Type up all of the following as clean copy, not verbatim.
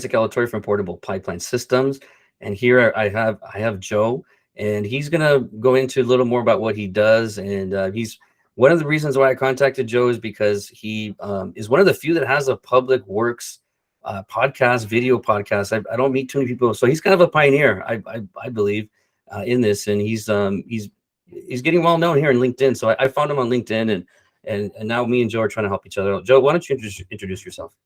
Elatory from Portable Pipeline Systems, and here I have Joe, and he's gonna go into a little more about what he does. And he's one of the reasons why I contacted Joe is because he is one of the few that has a public works podcast, video podcast. I don't meet too many people, so he's kind of a pioneer, I believe, in this, and he's getting well known here in LinkedIn. So I found him on LinkedIn, and now me and Joe are trying to help each other out. Joe, why don't you introduce yourself?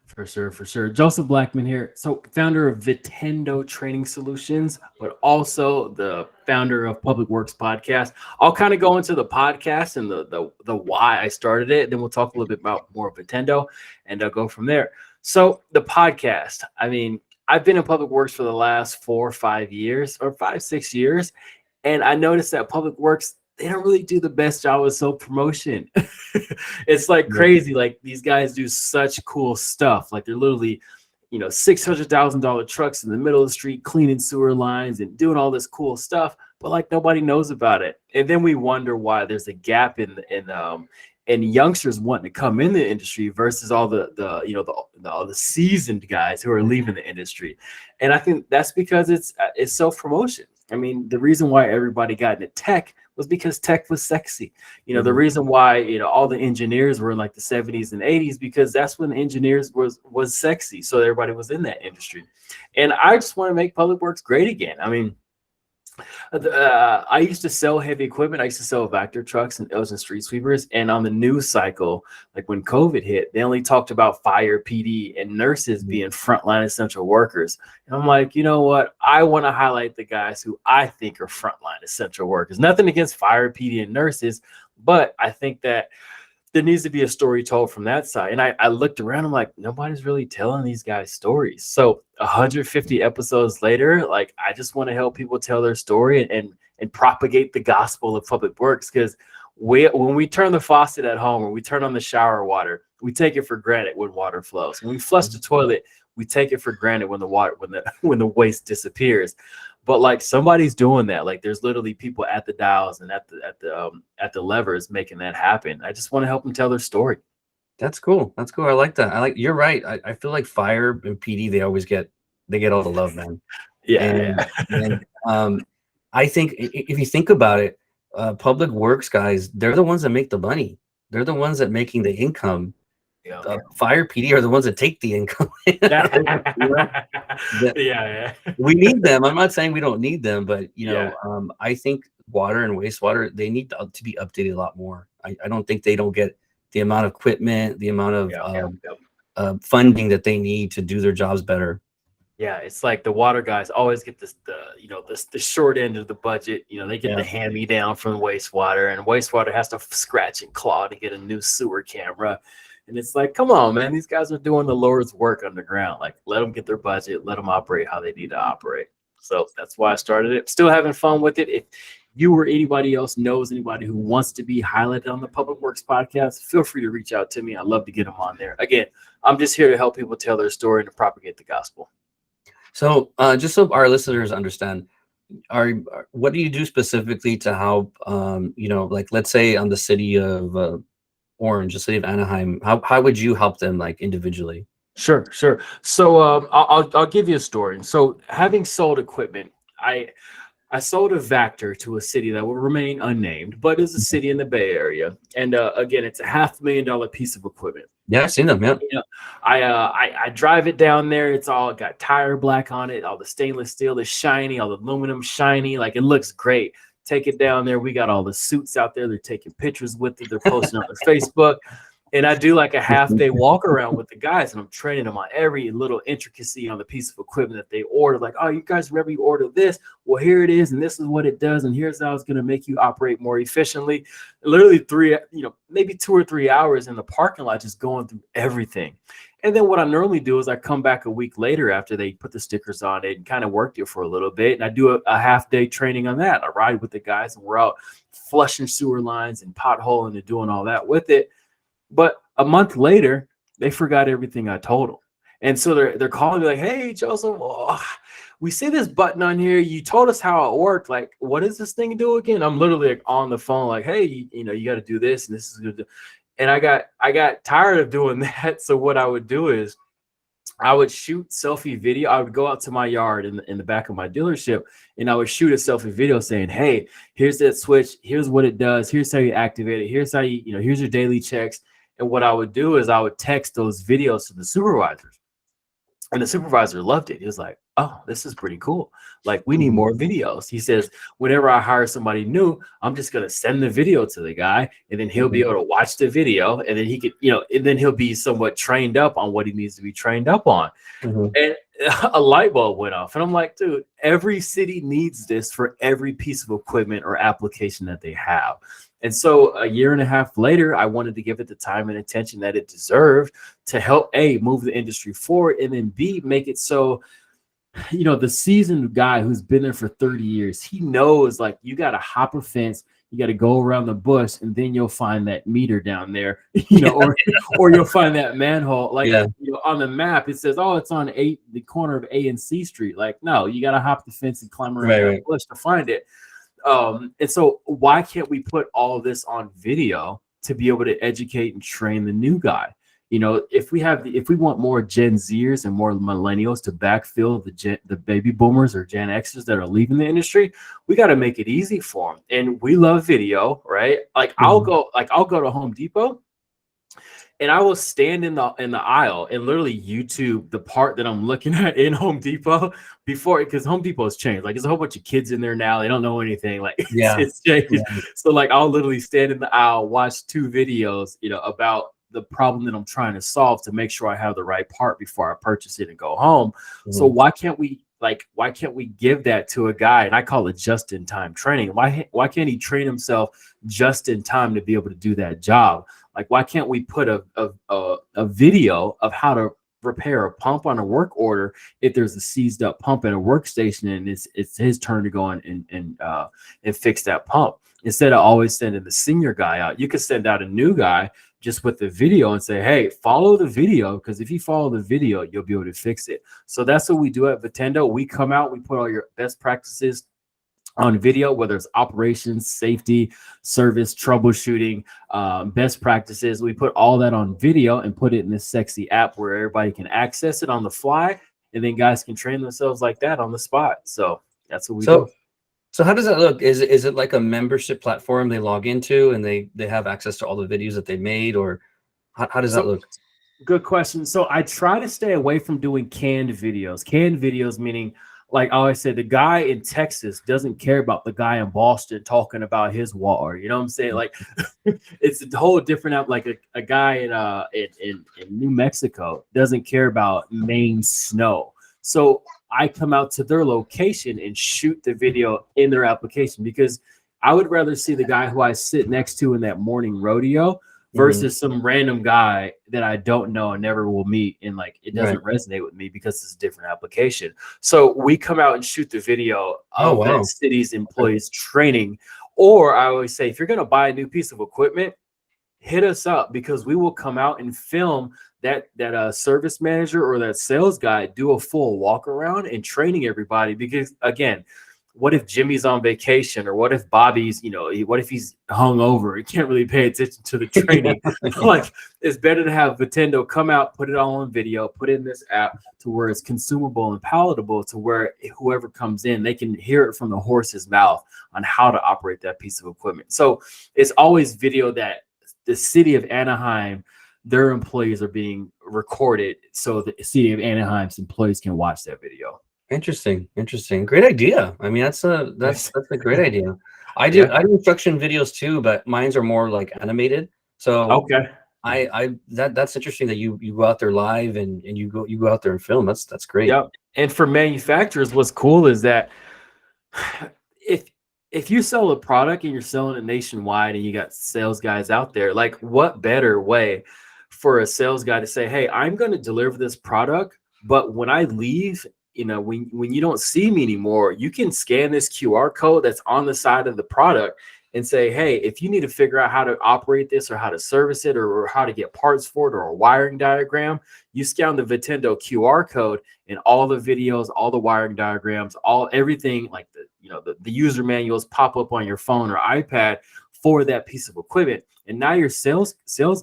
For sure, for sure. Joseph Blackman here. So founder of Vitendo Training Solutions, but also the founder of Public Works Podcast. I'll kind of go into the podcast and the why I started it. Then we'll talk a little bit about more of Vitendo, and I'll go from there. So the podcast, I mean, I've been in public works for the last 4 or 5 years, or 5, 6 years. And I noticed that public works, they don't really do the best job with self promotion. It's like crazy. Like these guys do such cool stuff. Like they're literally, $600,000 trucks in the middle of the street, cleaning sewer lines and doing all this cool stuff. But like nobody knows about it. And then we wonder why there's a gap in youngsters wanting to come in the industry versus all the seasoned guys who are leaving the industry. And I think that's because it's self promotion. I mean, the reason why everybody got into tech was because tech was sexy. The reason why, all the engineers were in like the 70s and 80s, because that's when engineers was sexy. So everybody was in that industry. And I just want to make public works great again. I mean, I used to sell heavy equipment. I used to sell Vector trucks and Elgin street sweepers. And on the news cycle, like when COVID hit, they only talked about fire, PD, and nurses being frontline essential workers. And I'm like, you know what? I want to highlight the guys who I think are frontline essential workers. Nothing against fire, PD, and nurses, but I think that there needs to be a story told from that side. And I looked around, I'm like, nobody's really telling these guys stories. So 150 episodes later, like I just want to help people tell their story and propagate the gospel of public works. Because when we turn the faucet at home or we turn on the shower water, we take it for granted when water flows. When we flush the toilet, we take it for granted when the waste disappears. But like somebody's doing that. Like there's literally people at the dials and at the levers making that happen. I just want to help them tell their story. That's cool. That's cool. I like that. You're right. I feel like fire and PD, they get all the love, man. Yeah. And I think if you think about it, public works guys, they're the ones that make the money. They're the ones that making the income. Fire PD are the ones that take the income. We need them. I'm not saying we don't need them, but I think water and wastewater, they need to be updated a lot more. I don't think they don't get the amount of equipment, the amount of funding that they need to do their jobs better. Yeah, it's like the water guys always get the short end of the budget. They get the hand-me-down from wastewater, and wastewater has to scratch and claw to get a new sewer camera. And it's like, come on, man, these guys are doing the Lord's work underground. Like, let them get their budget, let them operate how they need to operate. So that's why I started it. Still having fun with it. If you or anybody else knows anybody who wants to be highlighted on the Public Works Podcast, feel free to reach out to me. I'd love to get them on there. Again, I'm just here to help people tell their story and to propagate the gospel. So just so our listeners understand, what do you do specifically to help, like let's say on the city of Orange, the city of Anaheim, how would you help them like individually? Sure. So I'll give you a story. So having sold equipment, I sold a Vector to a city that will remain unnamed, but is a city in the Bay Area. And again, it's a $500,000 piece of equipment. Yeah, I've seen them. Yeah. I drive it down there. It's all got tire black on it. All the stainless steel is shiny. All the aluminum shiny. Like it looks great. Take it down there. We got all the suits out there. They're taking pictures with it. They're posting on their Facebook. And I do like a half-day walk around with the guys, and I'm training them on every little intricacy on the piece of equipment that they order. Like, oh, you guys remember you ordered this? Well, here it is, and this is what it does, and here's how it's going to make you operate more efficiently. Literally maybe 2 or 3 hours in the parking lot just going through everything. And then what I normally do is I come back a week later after they put the stickers on it and kind of worked it for a little bit. And I do a half-day training on that. I ride with the guys, and we're out flushing sewer lines and potholing and doing all that with it. But a month later, they forgot everything I told them. And so they're calling me like, hey, Joseph, we see this button on here. You told us how it worked. Like, what does this thing do again? I'm literally like on the phone like, hey, you got to do this, and this is good. And I got tired of doing that. So what I would do is I would shoot selfie video. I would go out to my yard in the back of my dealership, and I would shoot a selfie video saying, "Hey, here's that switch. Here's what it does. Here's how you activate it. Here's how here's your daily checks." And what I would do is I would text those videos to the supervisors, and the supervisor loved it. He was like, "Oh, this is pretty cool. Like, we need more videos." He says, "Whenever I hire somebody new, I'm just gonna send the video to the guy, and then he'll be able to watch the video, and then he could, and then he'll be somewhat trained up on what he needs to be trained up on." And a light bulb went off, and I'm like, dude, every city needs this for every piece of equipment or application that they have. And so a year and a half later, I wanted to give it the time and attention that it deserved to help A, move the industry forward, and then B, make it so, the seasoned guy who's been there for 30 years, he knows, like, you got to hop a fence, you got to go around the bush, and then you'll find that meter down there, or you'll find that manhole. Like, on the map, it says, oh, it's on the corner of A and C Street. Like, no, you got to hop the fence and climb around that bush to find it. And so why can't we put all of this on video to be able to educate and train the new guy? If we want more Gen Zers and more millennials to backfill the baby boomers or Gen Xers that are leaving the industry, we got to make it easy for them. And we love video, right? Like, I'll go to Home Depot, and I will stand in the aisle and literally YouTube the part that I'm looking at in Home Depot because Home Depot has changed. Like, there's a whole bunch of kids in there now. They don't know anything. Like, it's changed. Yeah. So, like, I'll literally stand in the aisle, watch 2 videos, about the problem that I'm trying to solve to make sure I have the right part before I purchase it and go home. So why can't we give that to a guy? And I call it just-in-time training. Why can't he train himself just in time to be able to do that job? Like, why can't we put a video of how to repair a pump on a work order if there's a seized up pump at a workstation and it's his turn to go in and fix that pump? Instead of always sending the senior guy out, you could send out a new guy just with the video and say, hey, follow the video, because if you follow the video, you'll be able to fix it. So that's what we do at Vitendo. We come out, we put all your best practices on video, whether it's operations, safety, service, troubleshooting, best practices. We put all that on video and put it in this sexy app where everybody can access it on the fly, and then guys can train themselves like that on the spot. So that's what we do. So how does that look? Is it like a membership platform they log into and they have access to all the videos that they made, or how does that look? Good question. So I try to stay away from doing canned videos. Canned videos meaning, like I always say, the guy in Texas doesn't care about the guy in Boston talking about his water. You know what I'm saying? Like, it's a whole different app. Like a guy in New Mexico doesn't care about Maine snow. So I come out to their location and shoot the video in their application, because I would rather see the guy who I sit next to in that morning rodeo versus some random guy that I don't know and never will meet. And like, it doesn't resonate with me because it's a different application. So we come out and shoot the video of that city's employees training. Or I always say, if you're going to buy a new piece of equipment, hit us up, because we will come out and film that service manager or that sales guy do a full walk around and training everybody. Because again, what if Jimmy's on vacation, or what if Bobby's, what if he's hungover? He can't really pay attention to the training. Like, it's better to have Vitendo come out, put it all on video, put it in this app to where it's consumable and palatable, to where whoever comes in, they can hear it from the horse's mouth on how to operate that piece of equipment. So it's always video that the city of Anaheim, their employees are being recorded, so the city of Anaheim's employees can watch that video. Interesting. Great idea. I mean, that's a great idea. I do instruction videos too, but mine's are more like animated. So that's interesting that you go out there live and you go out there and film. That's great. Yep. And for manufacturers, what's cool is that if you sell a product and you're selling it nationwide and you got sales guys out there, like, what better way for a sales guy to say, hey, I'm going to deliver this product, but when I leave, when you don't see me anymore, you can scan this QR code that's on the side of the product and say, hey, if you need to figure out how to operate this, or how to service it, or how to get parts for it, or a wiring diagram, you scan the Vitendo QR code, and all the videos, all the wiring diagrams, everything, like the user manuals pop up on your phone or iPad for that piece of equipment. And now your sales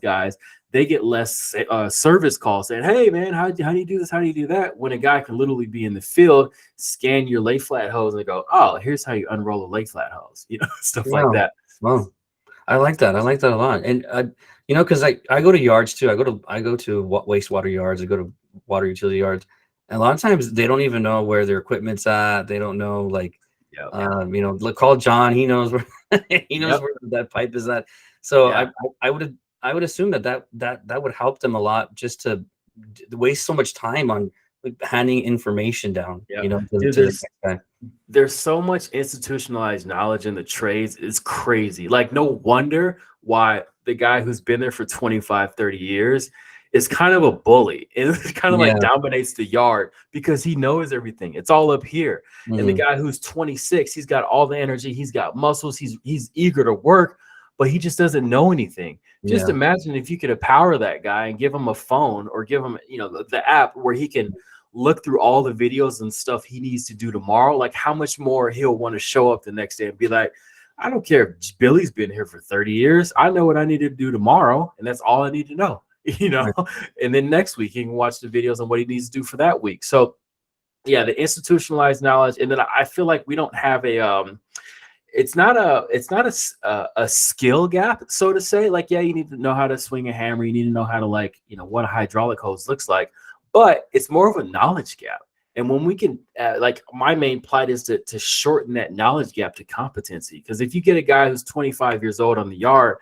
guys, they get less service calls saying, hey man, how do you do this, how do you do that, when a guy can literally be in the field, scan your lay flat hose and go, oh, here's how you unroll a lay flat hose, stuff like Wow. that. Wow. I like that. I like that a lot. And because I go to yards too. I go to wastewater yards. I go to water utility yards. And a lot of times they don't even know where their equipment's at. They don't know, like, Yep. look, call John. He knows where he knows Yep. where that pipe is at. So Yeah. I would assume that would help them a lot, just to waste so much time on handing information down. Yep. To Dude, the next guy. there's so much institutionalized knowledge in the trades. It's crazy. Like, no wonder why the guy who's been there for 25, 30 years is kind of a bully and kind of like dominates the yard, because he knows everything. It's all up here. And the guy who's 26, he's got all the energy, he's got muscles, he's eager to work, but he just doesn't know anything. Just imagine if you could empower that guy and give him a phone, or give him, the app where he can look through all the videos and stuff he needs to do tomorrow. Like, how much more he'll want to show up the next day and be like, I don't care if Billy's been here for 30 years. I know what I need to do tomorrow, and that's all I need to know, And then next week he can watch the videos on what he needs to do for that week. So yeah, the institutionalized knowledge. And then I feel like we don't have it's not a skill gap, so to say. Like, yeah, you need to know how to swing a hammer. You need to know how to, like, what a hydraulic hose looks like. But it's more of a knowledge gap. And when we can, like, my main plight is to shorten that knowledge gap to competency. Because if you get a guy who's 25 years old on the yard,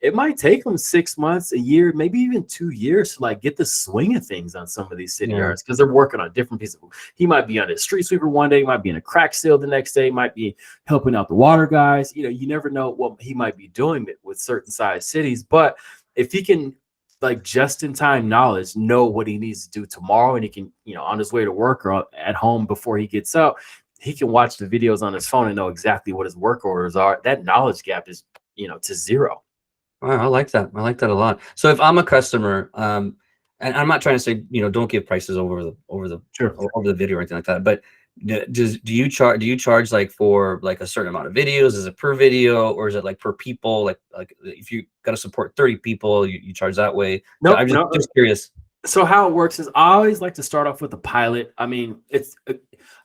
it might take him 6 months, a year, maybe even 2 years to, like, get the swing of things on some of these city yards, because they're working on different pieces. He might be on a street sweeper one day, might be in a crack seal the next day, might be helping out the water guys. You never know what he might be doing with certain size cities. But if he can, like, just in time knowledge, know what he needs to do tomorrow, and he can, on his way to work or at home before he gets out, he can watch the videos on his phone and know exactly what his work orders are. That knowledge gap is, to zero. Wow, I like that. I like that a lot. So if I'm a customer, and I'm not trying to say, don't give prices over the video or anything like that, but do you charge like for like a certain amount of videos? Is it per video, or is it like per people? Like if you got to support 30 people, you charge that way? No, I'm just curious. So how it works is, I always like to start off with a pilot. I mean, it's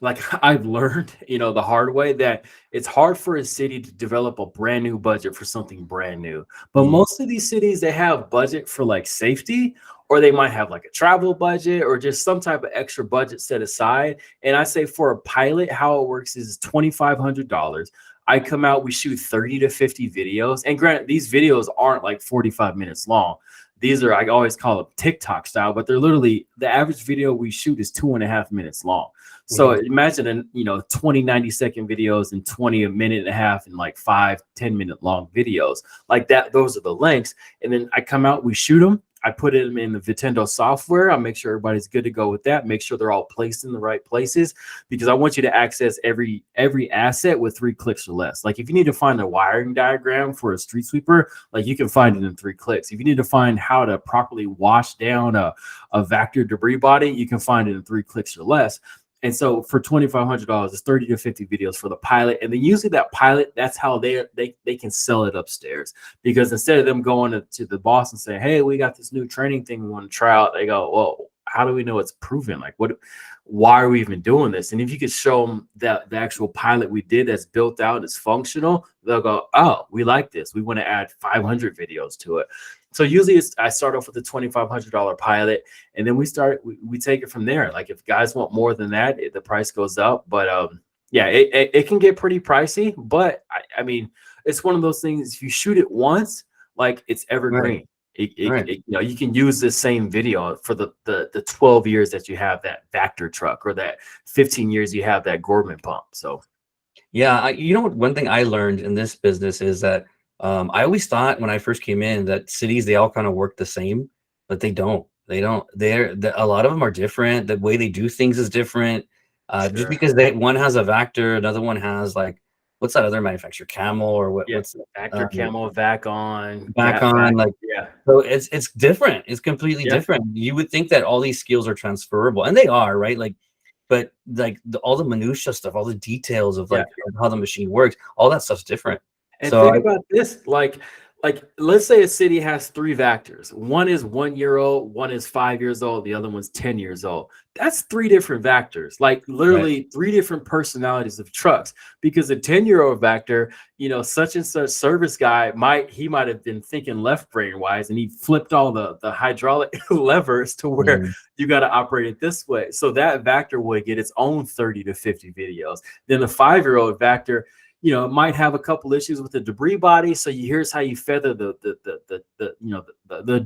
like, I've learned, the hard way, that it's hard for a city to develop a brand new budget for something brand new. But most of these cities, they have budget for, like, safety, or they might have like a travel budget, or just some type of extra budget set aside. And I say, for a pilot, how it works is $2,500. I come out, we shoot 30 to 50 videos. And granted, these videos aren't like 45 minutes long. These are, I always call it TikTok style, but they're literally, the average video we shoot is 2.5 minutes long. So imagine 20 90-second videos and 20 a minute and a half, and like 5 10-minute long videos like that. Those are the lengths. And then I come out, we shoot them. I put them in the Vitendo software. I make sure everybody's good to go with that. Make sure they're all placed in the right places, because I want you to access every asset with 3 clicks or less. Like, if you need to find a wiring diagram for a street sweeper, like, you can find it in 3 clicks. If you need to find how to properly wash down a vector debris body, you can find it in 3 clicks or less. And so for $2,500, it's 30 to 50 videos for the pilot. And then usually that pilot, that's how they can sell it upstairs. Because instead of them going to the boss and saying, hey, we got this new training thing we want to try out, they go, well, how do we know it's proven? Like, why are we even doing this? And if you could show them that the actual pilot we did that's built out, is functional, they'll go, oh, we like this. We want to add 500 videos to it. So usually I start off with a $2,500 pilot, and then we take it from there. Like, if guys want more than that, the price goes up. But yeah, it can get pretty pricey. But I mean, it's one of those things. If you shoot it once, like, it's evergreen. Right. You can use this same video for the 12 years that you have that Vector truck, or that 15 years you have that Gorman pump. So yeah, one thing I learned in this business is that I always thought when I first came in that cities, they all kind of work the same, but they don't. A lot of them are different. The way they do things is different. Just because one has a Vector, another one has, like, what's that other manufacturer, Camel, or what's Vector, Camel, Vacon, like, yeah. So it's different. It's completely different. You would think that all these skills are transferable, and they are, right? Like, but like all the minutia stuff, all the details of like how the machine works, all that stuff's different. And so think about this, like like let's say a city has 3 Vactors. One is 1 year old, one is 5 years old, the other one's 10 years old. That's 3 different Vactors, like Right. literally 3 different personalities of trucks. Because a 10-year-old Vactor, such and such service guy might have been thinking left brain wise, and he flipped all the hydraulic levers to where Mhm. you got to operate it this way. So that Vactor would get its own 30 to 50 videos. Then the 5-year-old Vactor, it might have a couple issues with the debris body. So here's how you feather the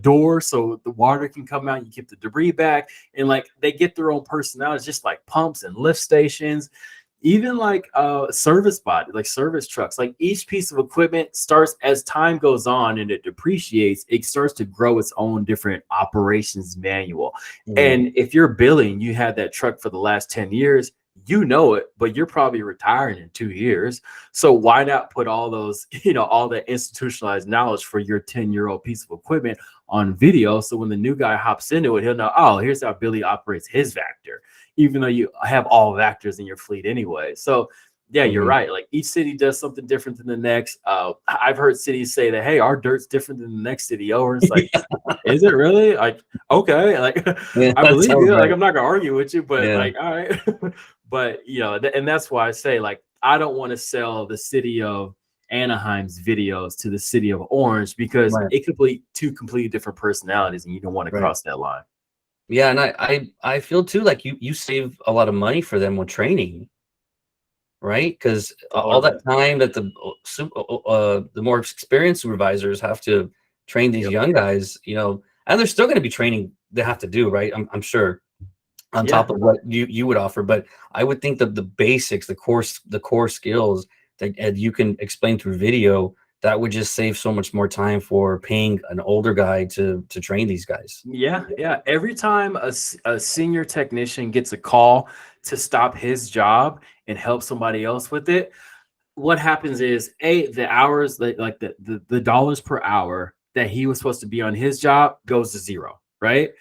door so the water can come out. You keep the debris back, and like they get their own personalities, just like pumps and lift stations, even like service body, like service trucks. Like each piece of equipment starts as time goes on and it depreciates. It starts to grow its own different operations manual. Mhm. And if you're billing, you had that truck for the last 10 years. But you're probably retiring in 2 years. So why not put all those, all that institutionalized knowledge for your 10-year-old piece of equipment on video? So when the new guy hops into it, he'll know, oh, here's how Billy operates his Vactor, even though you have all Vactors in your fleet anyway. So yeah, you're Mhm. right. Like each city does something different than the next. I've heard cities say that, hey, our dirt's different than the next city over. It's like, is it really? Like, okay, like Yeah, I that believe sounds you. Like, right. I'm not gonna argue with you, but Yeah. like, all right. But and that's why I say, like, I don't want to sell the city of Anaheim's videos to the city of Orange, because Right. it could be two completely different personalities, and you don't want to Right. cross that line. Yeah, and I feel too like you save a lot of money for them with training, right? Because all that Totally. time that the more experienced supervisors have to train these Yep. young guys, and they're still going to be training they have to do, right? I'm sure on Yeah. top of what you would offer, but I would think that the basics, the core skills that you can explain through video, that would just save so much more time for paying an older guy to train these guys. Yeah, yeah. Every time a senior technician gets a call to stop his job and help somebody else with it, what happens is the hours, like the dollars per hour that he was supposed to be on his job goes to zero, right?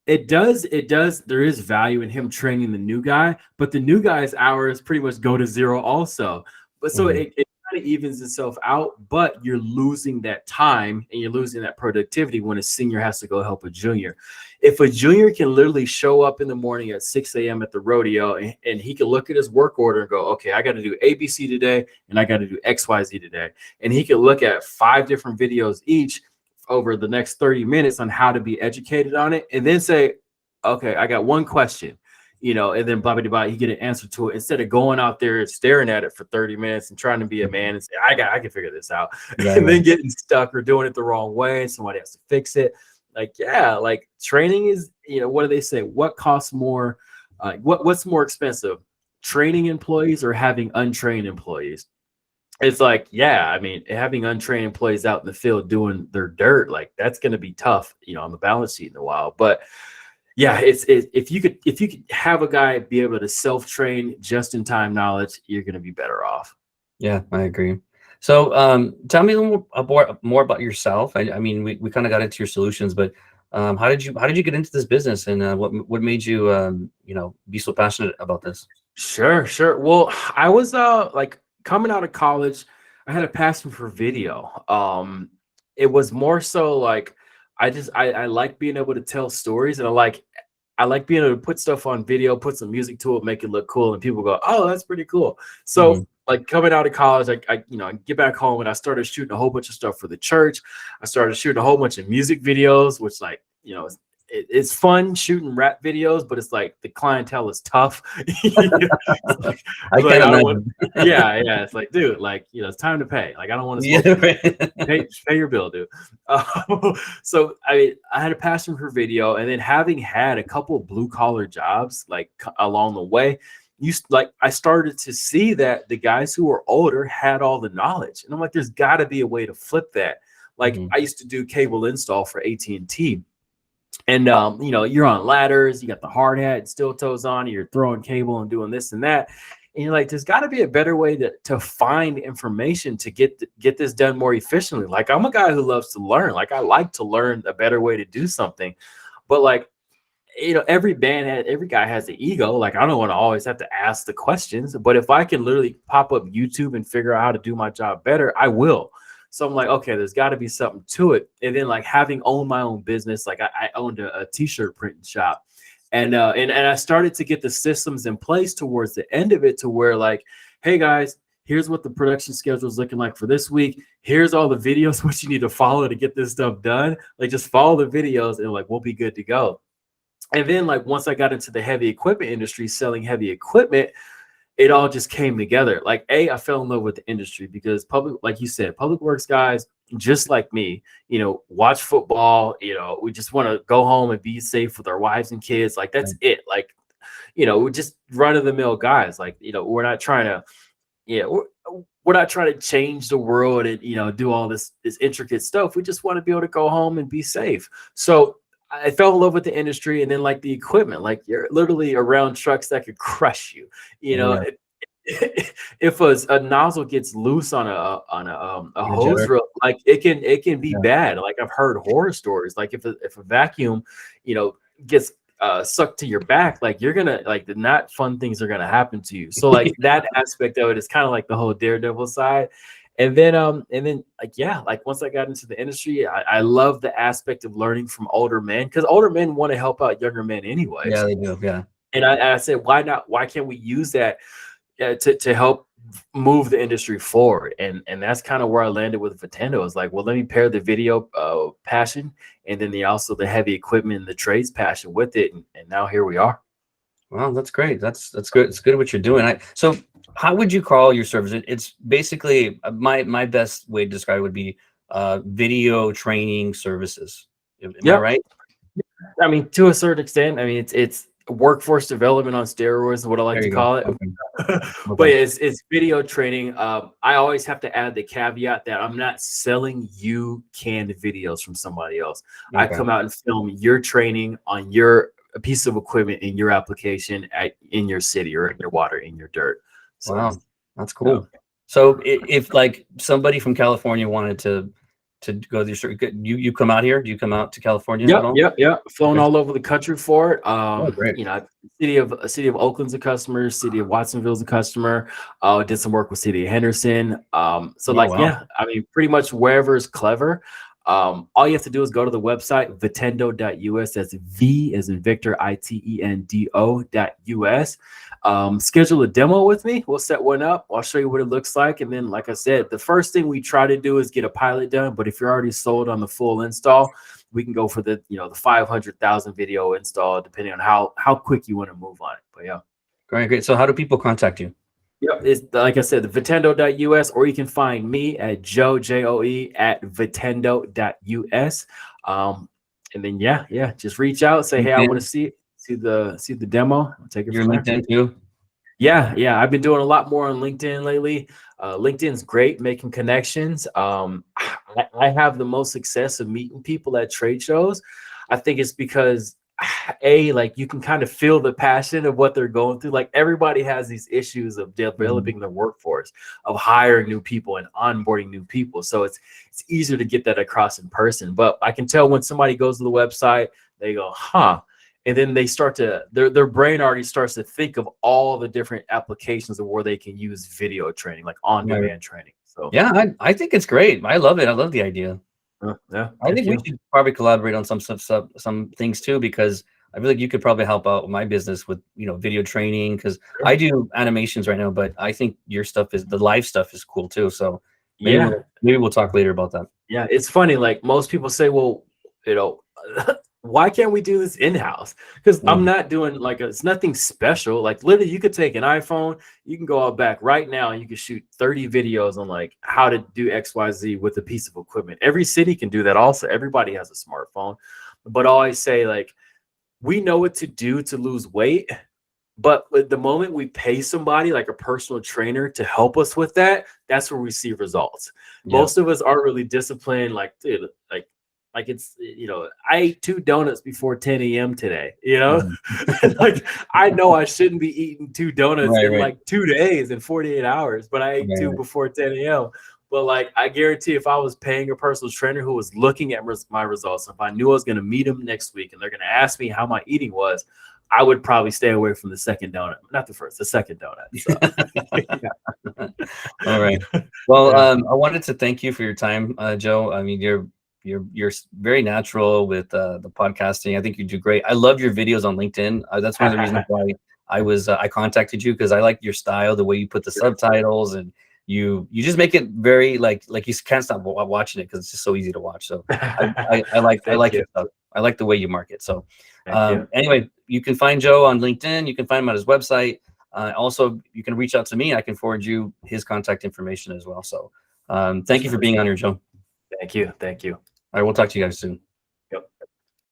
It does. There is value in him training the new guy, but the new guy's hours pretty much go to zero also. But so Mhm. it kind of evens itself out, but you're losing that time and you're losing that productivity when a senior has to go help a junior. If a junior can literally show up in the morning at 6 a.m. at the rodeo, and he can look at his work order and go, okay, I got to do ABC today and I got to do XYZ today. And he can look at 5 different videos each over the next 30 minutes on how to be educated on it, and then say, okay, I got one question, and then blah blah blah, you get an answer to it, instead of going out there and staring at it for 30 minutes and trying to be a man and say, I can figure this out, Right, and right. then getting stuck or doing it the wrong way and somebody has to fix it. Like, yeah, like training is, what do they say, what costs more, what's more expensive, training employees or having untrained employees? It's like, yeah, I mean, having untrained employees out in the field doing their dirt, like that's going to be tough, on the balance sheet in a while. But yeah, if you could have a guy be able to self train just in time knowledge, you're going to be better off. Yeah, I agree. So, tell me a little more about yourself. I mean, we kind of got into your solutions, but how did you get into this business, and what made you be so passionate about this? Sure, sure. Well, I was like coming out of college, I had a passion for video. It was more so like I like being able to tell stories, and I like being able to put stuff on video, put some music to it, make it look cool, and people go, "Oh, that's pretty cool." Hmm. So, like coming out of college, I get back home and I started shooting a whole bunch of stuff for the church. I started shooting a whole bunch of music videos, which it's fun shooting rap videos, but it's like the clientele is tough. It's like, I it's like can't I don't want. imagine. Yeah, yeah. It's like, dude, like it's time to pay. Like I don't want to Yeah, smoke anymore. right. Pay your bill, dude. So I had a passion for video, and then having had a couple of blue collar jobs like along the way, I started to see that the guys who were older had all the knowledge, and I'm like, there's got to be a way to flip that. Like Mhm. I used to do cable install for AT&T, and you're on ladders, you got the hard hat and steel toes on, you're throwing cable and doing this and that. And you're like, there's got to be a better way to find information to get this done more efficiently. Like I'm a guy who loves to learn. Like I like to learn a better way to do something. But like, every guy has an ego. Like I don't want to always have to ask the questions. But if I can literally pop up YouTube and figure out how to do my job better, I will. So I'm like, okay, there's got to be something to it. And then like having owned my own business, like I owned a t-shirt printing shop. And I started to get the systems in place towards the end of it to where like, hey guys, here's what the production schedule is looking like for this week. Here's all the videos, what you need to follow to get this stuff done. Like just follow the videos and like, we'll be good to go. And then like, once I got into the heavy equipment industry, selling heavy equipment, it all just came together. Like, I fell in love with the industry because like you said, public works guys, just like me, watch football, we just want to go home and be safe with our wives and kids. Like, that's it. Like, we're just run of the mill guys. Like, we're not trying to, we're not trying to change the world and, do all this intricate stuff. We just want to be able to go home and be safe. So I fell in love with the industry, and then like the equipment, like you're literally around trucks that could crush you. If a nozzle gets loose on a hose reel, like it can be bad. Like I've heard horror stories. Like if a vacuum, gets sucked to your back, like you're gonna like the not fun things are gonna happen to you. So like that aspect of it is kind of like the whole daredevil side. And then like once I got into the industry, I love the aspect of learning from older men, because older men want to help out younger men anyways. Yeah, they do. Yeah. And I said, why not? Why can't we use that to help move the industry forward? And that's kind of where I landed with Vitendo. Is like, well, let me pair the video passion and then also the heavy equipment and the trades passion with it. And now here we are. Wow, that's great. That's good. It's good what you're doing. So how would you call your service? It's basically my best way to describe it would be video training services. Am I right? I mean, to a certain extent. I mean, it's workforce development on steroids is what I like to call it. Okay. But it's video training. I always have to add the caveat that I'm not selling you canned videos from somebody else. Okay. I come out and film your training on a piece of equipment in your application in your city or in your water, in your dirt. So, wow, that's cool. So if like somebody from California wanted to go to you come out here? Do you come out to California? Yep. Flown all over the country for it. Great. City of Oakland's a customer, city of Watsonville's a customer. Did some work with city of Henderson. I mean, pretty much wherever is clever. All you have to do is go to the website vitendo.us. That's V as in Victor, ITENDO.us. Schedule a demo with me. We'll set one up. I'll show you what it looks like. And then, like I said, the first thing we try to do is get a pilot done. But if you're already sold on the full install, we can go for the 500,000 video install, depending on how quick you want to move on it. But yeah. Great. So how do people contact you? Yep, it's like I said, the Vitendo.us, or you can find me at Joe at Vitendo.us. And then just reach out, say, hey, I want to see the demo. I'll take it from there. LinkedIn too? Yeah. I've been doing a lot more on LinkedIn lately. LinkedIn's great, making connections. I have the most success of meeting people at trade shows. I think it's because like you can kind of feel the passion of what they're going through. Like everybody has these issues of developing their workforce, of hiring new people and onboarding new people. So it's easier to get that across in person. But I can tell when somebody goes to the website, they go, huh. And then they start to, their brain already starts to think of all the different applications of where they can use video training, like on-demand training. So yeah, I think it's great. I love it. I love the idea. Yeah, I think we should probably collaborate on some things too, because I feel like you could probably help out with my business with video training, because I do animations right now, but I think your stuff the live stuff is cool too. So maybe we'll talk later about that. Yeah, it's funny. Like most people say, well, why can't we do this in-house? Because I'm not doing it's nothing special. Like literally, you could take an iPhone, you can go out back right now and you can shoot 30 videos on like how to do XYZ with a piece of equipment. Every city can do that also. Everybody has a smartphone. But I always say, like, we know what to do to lose weight, but the moment we pay somebody like a personal trainer to help us with that, that's where we see results. Yeah. Most of us aren't really disciplined. Like, dude, like it's, I ate 2 donuts before 10 a.m. today, like I know I shouldn't be eating 2 donuts in like 2 days and 48 hours, but I ate 2 before 10 a.m. But like, I guarantee if I was paying a personal trainer who was looking at my results, if I knew I was going to meet them next week and they're going to ask me how my eating was, I would probably stay away from the second donut, not the first, the second donut. So. All right. Well, Yeah. I wanted to thank you for your time, Joe. I mean, you're very natural with the podcasting. I think you do great. I love your videos on LinkedIn. That's one of the reasons why I contacted you, because I like your style, the way you put the subtitles, and you just make it very like you can't stop watching it because it's just so easy to watch. So I like your stuff. I like the way you market. So anyway, you can find Joe on LinkedIn. You can find him on his website. Also, you can reach out to me. I can forward you his contact information as well. So thank you for being on here, Joe. Thank you. Thank you. All right, we'll talk to you guys soon.